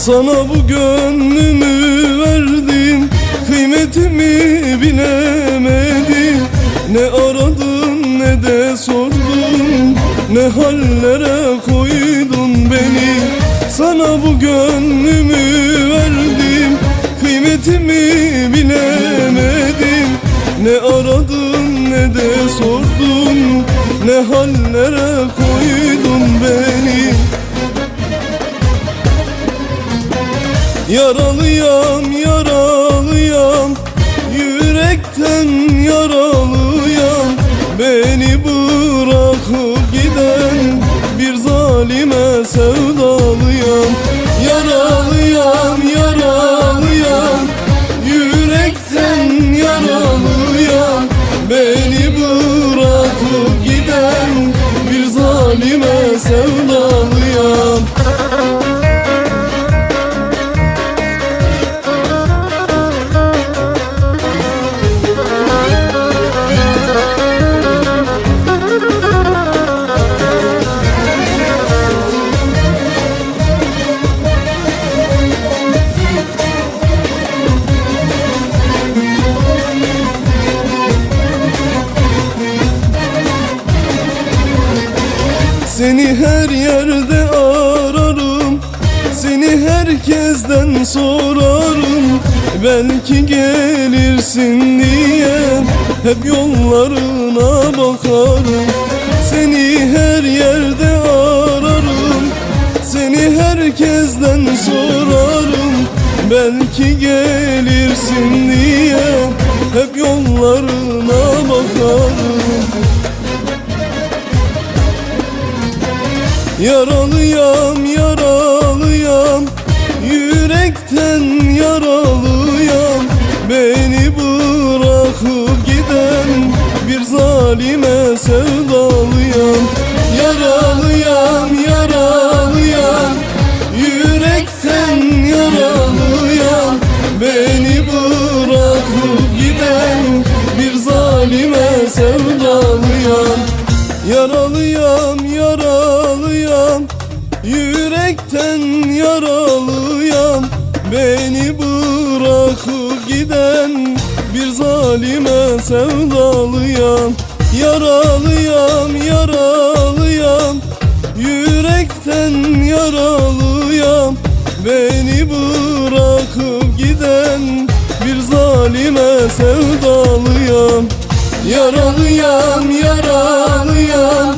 Sana bu gönlümü verdim, kıymetimi bilemedin. Ne aradın ne de sordun, ne hallere koydun beni. Sana bu gönlümü verdim, kıymetimi bilemedin. Ne aradın ne de sordun, ne hallere koydun beni. Yaralıyam, yaralıyam, yürekten yaralıyam. Beni bırakıp giden bir zalime sevdalıyam. Yaralıyam, yaralıyam, yürekten yaralıyam. Beni bırakıp giden bir zalime sevdalıyam. Seni her yerde ararım, seni herkesten sorarım. Belki gelirsin diye hep yollarına bakarım. Seni her yerde ararım, seni herkesten sorarım. Belki gelirsin diye hep yollarına bakarım. Yaralıyam, yaralıyam, yürekten yaralıyam. Beni bırakıp giden bir zalime sevdalıyam. Yaralıyam, yaralıyam, yürekten yaralıyam. Beni bırakıp giden bir zalime sevdalıyam. Yaralıyam, yaralıyam, yürekten yaralıyam. Beni bırakıp giden bir zalime sevdalıyam. Yaralıyam, yaralıyam, yürekten yaralıyam. Beni bırakıp giden bir zalime sevdalıyam. Yaralıyam, yaralıyam,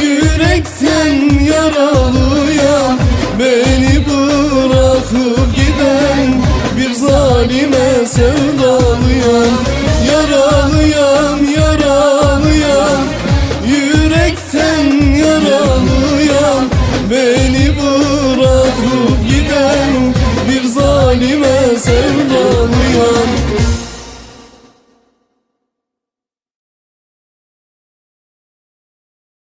yürekten yaralıyam. Beni bırakıp giden bir zalime sevdalıyam.